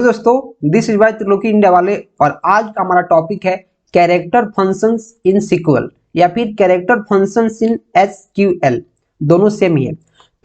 दोस्तों this is by Triloki India वाले और आज का हमारा टॉपिक है कैरेक्टर फंक्शंस इन सीक्वल या फिर कैरेक्टर फंक्शंस इन एसक्यूएल। दोनों सेम ही है।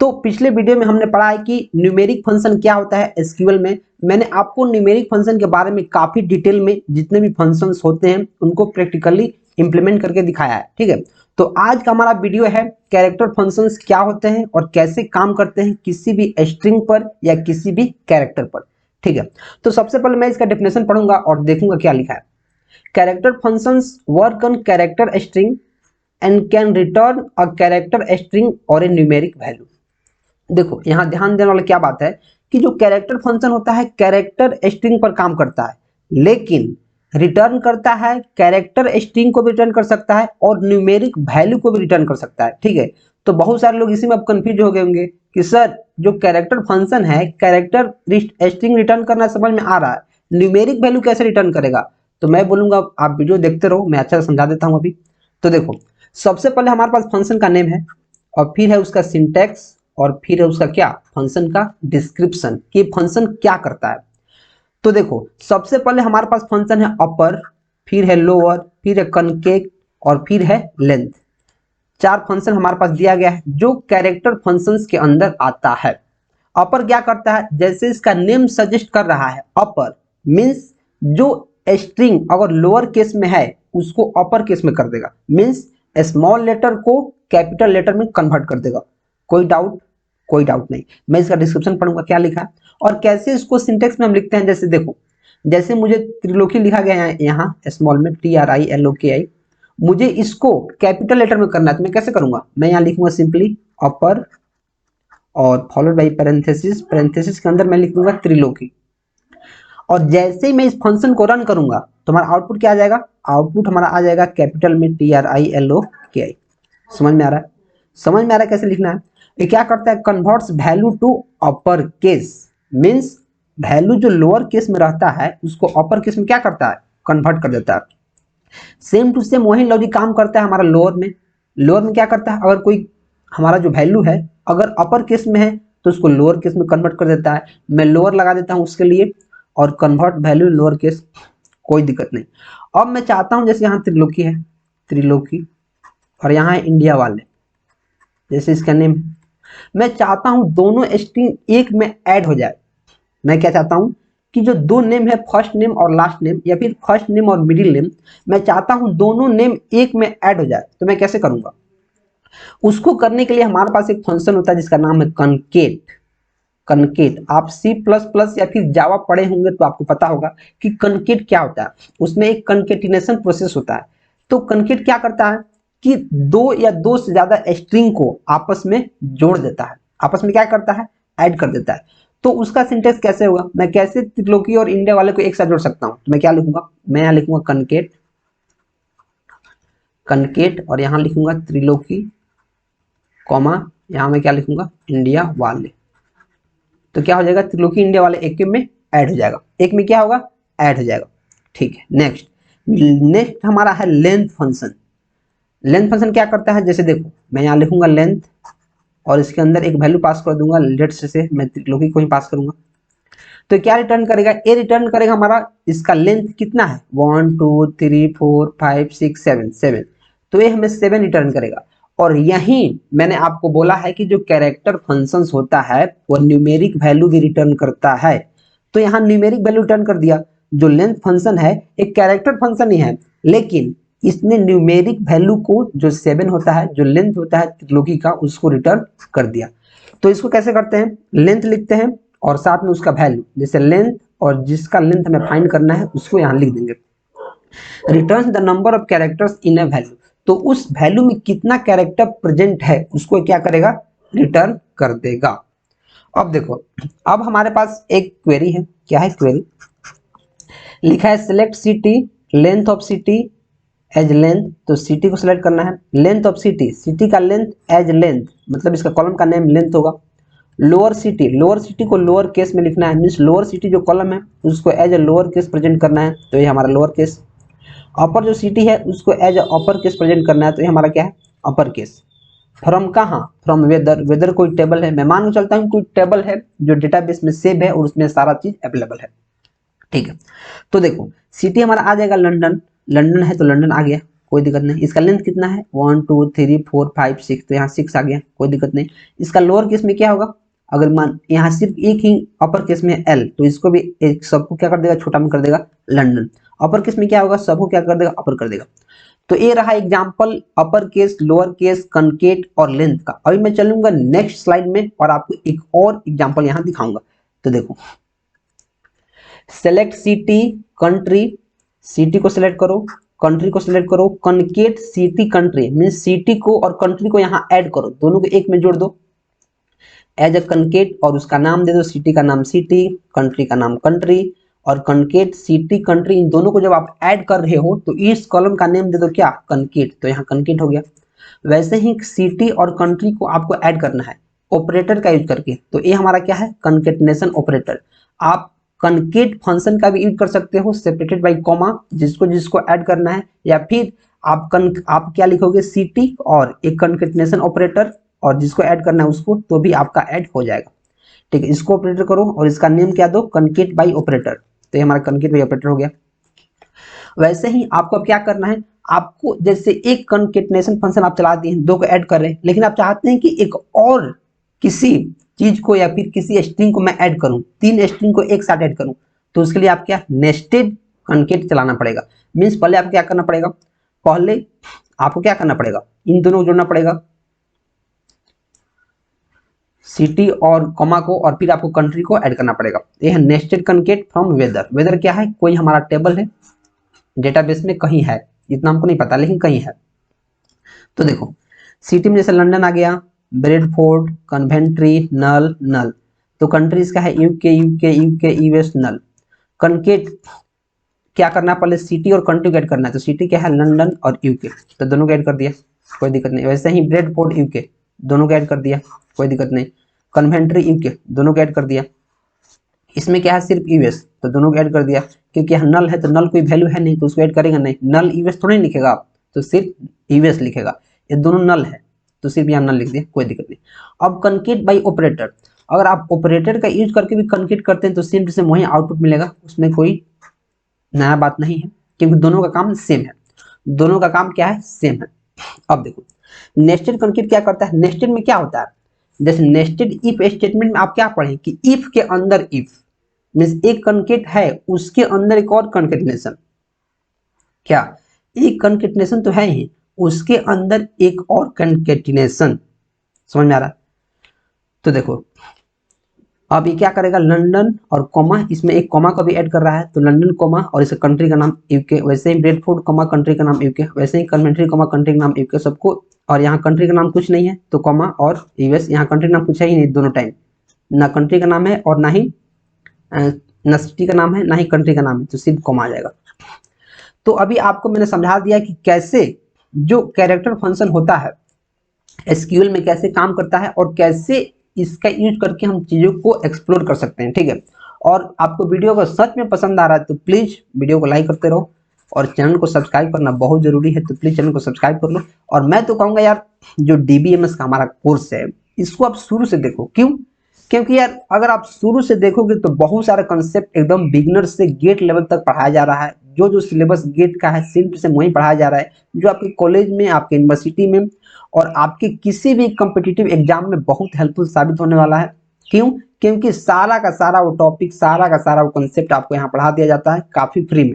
तो पिछले वीडियो में हमने पढ़ा है कि न्यूमेरिक फंक्शन क्या होता है एसक्यूएल में। मैंने आपको न्यूमेरिक फंक्शन के बारे में काफी डिटेल में जितने भी फंक्शंस होते हैं उनको प्रैक्टिकली इंप्लीमेंट करके दिखाया है। ठीक है, तो आज का हमारा वीडियो है कैरेक्टर फंक्शंस क्या होते हैं और कैसे काम करते हैं किसी भी स्ट्रिंग पर या किसी भी कैरेक्टर पर। ठीक है, तो सबसे पहले मैं इसका डेफिनेशन पढ़ूंगा और देखूंगा क्या लिखा है। Character functions work on character string and can return a character string और ए न्यूमेरिक वैल्यू। देखो यहां ध्यान देने वाला क्या बात है कि जो कैरेक्टर फंक्शन होता है कैरेक्टर स्ट्रिंग पर काम करता है, लेकिन रिटर्न करता है कैरेक्टर स्ट्रिंग को भी रिटर्न कर सकता है और न्यूमेरिक वैल्यू को भी रिटर्न कर सकता है। ठीक है, तो बहुत सारे लोग इसी में अब कंफ्यूज हो गए होंगे कि सर जो कैरेक्टर फंक्शन है कैरेक्टर स्ट्रिंग रिटर्न करना समझ में आ रहा है, न्यूमेरिक वैल्यू कैसे रिटर्न करेगा। तो मैं बोलूंगा आप वीडियो देखते रहो, मैं अच्छा से समझा देता हूं अभी। तो देखो सबसे पहले हमारे पास फंक्शन का नेम है और फिर है उसका सिंटैक्स और फिर है उसका क्या फंक्शन का डिस्क्रिप्शन कि फंक्शन क्या करता है। तो देखो सबसे पहले हमारे पास फंक्शन है अपर, फिर है लोअर, फिर है कनकेट और फिर है लेंथ। चार फंक्शन हमारे पास दिया गया है जो कैरेक्टर फंक्शंस के अंदर आता है। अपर क्या करता है, जैसे इसका नेम सजेस्ट कर रहा है अपर मींस जो स्ट्रिंग अगर लोअर केस में है उसको अपर केस में कर देगा, मींस स्मॉल लेटर को कैपिटल लेटर में कन्वर्ट कर देगा। कोई डाउट? कोई डाउट नहीं। मैं इसका डिस्क्रिप्शन पढ़ूंगा क्या लिखा है और कैसे इसको सिंटेक्स में हम लिखते हैं। जैसे देखो, जैसे मुझे त्रिलोकी लिखा गया है यहाँ स्मॉल में TRILOKI, मुझे इसको कैपिटल लेटर में करना है तो मैं कैसे करूंगा, मैं यहाँ लिखूंगा सिंपली अपर और फॉलोड बाई पैरेंथेसिस, पैरेंथेसिस के अंदर मैं लिखूंगा त्रिलोकी। और जैसे ही मैं इस फंक्शन को रन करूंगा तो हमारा आउटपुट क्या आ जाएगा, आउटपुट हमारा आ जाएगा कैपिटल में TRILOKI। समझ में आ रहा है? समझ में आ रहा है कैसे लिखना है। ये क्या करता है, converts value to upper case, means value जो लोअर केस में रहता है उसको अपर केस में क्या करता है, कन्वर्ट कर देता है। सेम टू सेम वही लॉजिक काम करता है हमारा लोअर में। लोअर में क्या करता है, अगर कोई हमारा जो वैल्यू है अगर अपर केस में है तो उसको लोअर केस में कन्वर्ट कर देता है। मैं लोअर लगा देता हूं उसके लिए और कन्वर्ट वैल्यू लोअर केस, कोई दिक्कत नहीं। अब मैं चाहता हूं जैसे यहाँ त्रिलोकी है, त्रिलोकी और यहाँ है इंडिया वाले, जैसे इसका नेम, मैं चाहता हूं दोनों स्ट्रिंग एक में ऐड हो जाए। मैं क्या चाहता हूं कि जो दो नेम है फर्स्ट नेम और लास्ट नेम या फिर फर्स्ट नेम और मिडिल नेम, मैं चाहता हूं दोनों नेम एक में ऐड हो जाए। तो मैं कैसे करूंगा, उसको करने के लिए हमारे पास एक फंक्शन होता है जिसका नाम है कनकेट। कनकेट आप C++ या फिर जावा पढ़े होंगे तो आपको पता होगा कि कनकेट क्या होता है। उसमें एक कनकेटिनेशन प्रोसेस होता है। तो कनकेट क्या करता है कि दो या दो से ज्यादा स्ट्रिंग को आपस में जोड़ देता है, आपस में क्या करता है, ऐड कर देता है। तो उसका सिंटेक्स कैसे होगा, मैं कैसे त्रिलोकी और इंडिया वाले को एक साथ जोड़ सकता हूं, तो मैं क्या लिखूंगा, मैं यहाँ लिखूंगा कनकेट, कनकेट और यहाँ लिखूंगा त्रिलोकी कॉमा यहाँ मैं क्या लिखूंगा, इंडिया वाले। तो क्या हो जाएगा, त्रिलोकी इंडिया वाले एक में ऐड हो जाएगा, एक में क्या होगा, ऐड हो जाएगा। ठीक है, नेक्स्ट नेक्स्ट हमारा है लेंथ फंक्शन। लेंथ फंक्शन क्या करता है, जैसे देखो मैं यहाँ लिखूंगा लेंथ और इसके अंदर एक वैल्यू पास कर दूंगा, लेट्स से मैं त्रिलोकी को ही पास करूंगा। तो क्या रिटर्न करेगा, ये रिटर्न करेगा हमारा इसका लेंथ कितना है 1 2 3 4 5 6 7 7, तो ये हमें 7 रिटर्न करेगा। और यही मैंने आपको बोला है कि जो कैरेक्टर फंक्शंस होता है वो न्यूमेरिक वैल्यू भी रिटर्न करता है। तो यहाँ न्यूमेरिक वैल्यू रिटर्न कर दिया। जो लेंथ फंक्शन है एक कैरेक्टर फंक्शन ही है, लेकिन इसने न्यूमेरिक वैल्यू को जो 7 होता है, जो लेंथ होता है त्रिलोकी का, उसको रिटर्न कर दिया। तो इसको कैसे करते हैं, लेंथ लिखते हैं और साथ में उसका वैल्यू, जैसे लेंथ और जिसका लेंथ हमें फाइंड करना है उसको यहाँ लिख देंगे। Returns the number of characters in a value, तो उस वैल्यू में कितना कैरेक्टर प्रेजेंट है उसको क्या करेगा, रिटर्न कर देगा। अब देखो, अब हमारे पास एक क्वेरी है, क्या है क्वेरी, लिखा है select city length of city as length, तो सिटी को सिलेक्ट करना है। लेंथ ऑफ सिटी, सिटी का लेंथ एज लेंथ, मतलब इसका कॉलम का नेम लेंथ होगा। लोअर सिटी, लोअर सिटी को लोअर केस में लिखना है, मीन्स लोअर सिटी जो कॉलम है उसको as a lower case present करना है, तो ये हमारा लोअर केस। अपर जो सिटी है उसको एज अपर केस प्रेजेंट करना है, तो ये हमारा क्या है, अपर केस। फ्रॉम कहाँ, फ्रॉम वेदर, वेदर कोई टेबल है, मैं मान के चलता हूँ कोई टेबल है जो डेटाबेस में सेव है और उसमें सारा चीज अवेलेबल है। ठीक है। तो देखो सिटी हमारा आ जाएगा लंदन, लंदन है तो लंदन आ गया, कोई दिक्कत नहीं। इसका लेंथ कितना है 1 2 3 4 5 6, तो यहाँ 6 आ गया, कोई दिक्कत नहीं। इसका लोअर केस में क्या होगा, अगर मान यहाँ सिर्फ एक ही अपर केस में एल, तो इसको भी एक सबको क्या कर देगा, छोटा में कर देगा लंदन। अपर केस में क्या होगा, सबको क्या कर देगा, अपर कर देगा। तो ये रहा example upper case, lower case, concat और लेंथ का। अभी मैं चलूंगा नेक्स्ट स्लाइड में और आपको एक और एग्जाम्पल यहाँ दिखाऊंगा। तो देखो सेलेक्ट सिटी कंट्री, सिटी को सिलेक्ट करो, कंट्री को सिलेक्ट करो, concat city country means city को और कंट्री को यहाँ ऐड करो, दोनों को एक में जोड़ दो एज अ कनकेट, और उसका नाम दे दो, सिटी का नाम सिटी, कंट्री का नाम कंट्री, और कनकेट सिटी कंट्री, इन दोनों को जब आप ऐड कर रहे हो तो इस कॉलम का नेम दे दो क्या, कनकेट, तो यहाँ कनकेट हो गया। वैसे ही सिटी और कंट्री को आपको ऐड करना है ऑपरेटर का यूज करके, तो ये हमारा क्या है, कनकेटनेशन ऑपरेटर। आप कनकेट फंक्शन का भी यूज कर सकते हो सेपरेटेड बाई कॉमा, जिसको जिसको ऐड करना है, या फिर आप क्या लिखोगे, सिटी और एक कनकेटनेशन ऑपरेटर, और जिसको ऐड करना है उसको, तो भी आपका ऐड हो जाएगा। ठीक है, इसको ऑपरेटर करो और इसका नेम क्या दो, कनकेट बाई ऑपरेटर, तो ये हमारा कनकेट बाई ऑपरेटर हो गया। वैसे ही आपको अब क्या करना है, आपको जैसे एक कनकेटनेशन फंक्शन आप चला दिए, दो को ऐड कर रहे हैं, लेकिन आप चाहते हैं कि एक और किसी चीज को या फिर किसी स्ट्रिंग को मैं ऐड करूं, 3 स्ट्रिंग को एक साथ ऐड करूं, तो उसके लिए आप क्या, नेस्टेड कनकेट चलाना पड़ेगा। मीन्स पहले आपको क्या करना पड़ेगा, पहले आपको क्या करना पड़ेगा, इन दोनों को जोड़ना पड़ेगा, सिटी और कॉमा को, और फिर आपको कंट्री को ऐड करना पड़ेगा। ये है nested concat from weather. Weather क्या है, कोई हमारा टेबल है डेटाबेस में कहीं है, इतना हमको नहीं पता लेकिन कहीं है। तो देखो सिटी में जैसे लंदन आ गया, ब्रेडफोर्ड, कन्वेंट्री, नल, नल। तो कंट्रीज का है यूके, यूके, यूके, यूएस, नल। कनकेट क्या करना है, पहले सिटी और कंट्री को ऐड करना है, तो सिटी क्या है, लंदन और यूके, तो दोनों को ऐड कर दिया, कोई दिक्कत नहीं। वैसे ही ब्रेडफोर्ड यूके, दोनों को ऐड कर दिया, कोई दिक्कत नहीं। कन्वेंट्री यूके, दोनों को ऐड कर दिया। इसमें क्या है, सिर्फ यूएस, तो दोनों को ऐड कर दिया, क्योंकि यहाँ नल है तो नल कोई वैल्यू है नहीं, तो उसको ऐड करेगा नहीं, नल यूएस थोड़ी लिखेगा आप, तो सिर्फ यूएस लिखेगा। ये दोनों नल है तो सिर्फ यहाँ नल लिख दिया, कोई दिक्कत नहीं। अब कनकेट बाई ऑपरेटर, अगर आप ऑपरेटर का यूज करके भी कनकेट करते हैं तो सेम टू सेम वही आउटपुट मिलेगा, उसमें कोई नया बात नहीं है, क्योंकि दोनों का काम सेम है, दोनों का काम क्या है, सेम है। अब देखो नेस्टेड कनकेट क्या करता है, नेस्टेड में क्या होता है, जैसे नेस्टेड इफ स्टेटमेंट में आप क्या पढ़े कि इफ के अंदर इफ मीन्स एक कनकेट है उसके अंदर एक और कनकेटनेशन, क्या एक कनकेटनेशन तो है ही, उसके अंदर एक और कनकेटिनेशन, समझ में आ रहा। तो देखो अब ये क्या करेगा, लंदन और कॉमा, इसमें एक कॉमा को भी ऐड कर रहा है, तो लंदन कॉमा और इस कंट्री का नाम यूके, वैसे ही ब्रेडफोर्ड कॉमा कंट्री का नाम यूके, वैसे ही कन्वेंट्री कॉमा कंट्री का नाम यूके, सबको। और यहाँ कंट्री का नाम कुछ नहीं है तो कॉमा और यूएस, यहाँ कंट्री का नाम कुछ है ही नहीं दोनों टाइम, ना कंट्री का नाम है और ना ही ना सिटी का नाम है, ना ही कंट्री का नाम है, तो सिर्फ कॉमा आ जाएगा। तो अभी आपको मैंने समझा दिया कि कैसे जो कैरेक्टर फंक्शन होता है एसक्यूएल में कैसे काम करता है और कैसे इसका यूज करके हम चीज़ों को एक्सप्लोर कर सकते हैं, ठीक है। और आपको वीडियो को सच में पसंद आ रहा है तो प्लीज़ वीडियो को लाइक करते रहो, और चैनल को सब्सक्राइब करना बहुत जरूरी है, तो प्लीज़ चैनल को सब्सक्राइब कर लो। और मैं तो कहूँगा यार, जो डीबीएमएस का हमारा कोर्स है इसको आप शुरू से देखो, क्यों, क्योंकि यार अगर आप शुरू से देखोगे तो बहुत सारा कंसेप्ट एकदम बिगिनर से गेट लेवल तक पढ़ाया जा रहा है, जो जो सिलेबस गेट का है सेम टू सेम वही पढ़ाया जा रहा है, जो आपके कॉलेज में, आपके यूनिवर्सिटी में और आपके किसी भी कॉम्पिटिटिव एग्जाम में बहुत हेल्पफुल साबित होने वाला है। क्यों, क्योंकि सारा का सारा वो टॉपिक, सारा का सारा वो कंसेप्ट आपको यहाँ पढ़ा दिया जाता है काफ़ी फ्री में,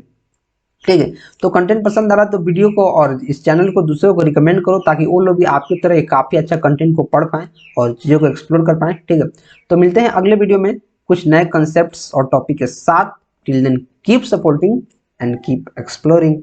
ठीक है। तो कंटेंट पसंद आ रहा है तो वीडियो को और इस चैनल को दूसरों को रिकमेंड करो, ताकि वो लोग भी आपकी तरह एक काफ़ी अच्छा कंटेंट को पढ़ पाएँ और चीज़ों को एक्सप्लोर कर पाएँ, ठीक है। तो मिलते हैं अगले वीडियो में कुछ नए कंसेप्ट्स और टॉपिक के साथ। Till then keep supporting and keep exploring.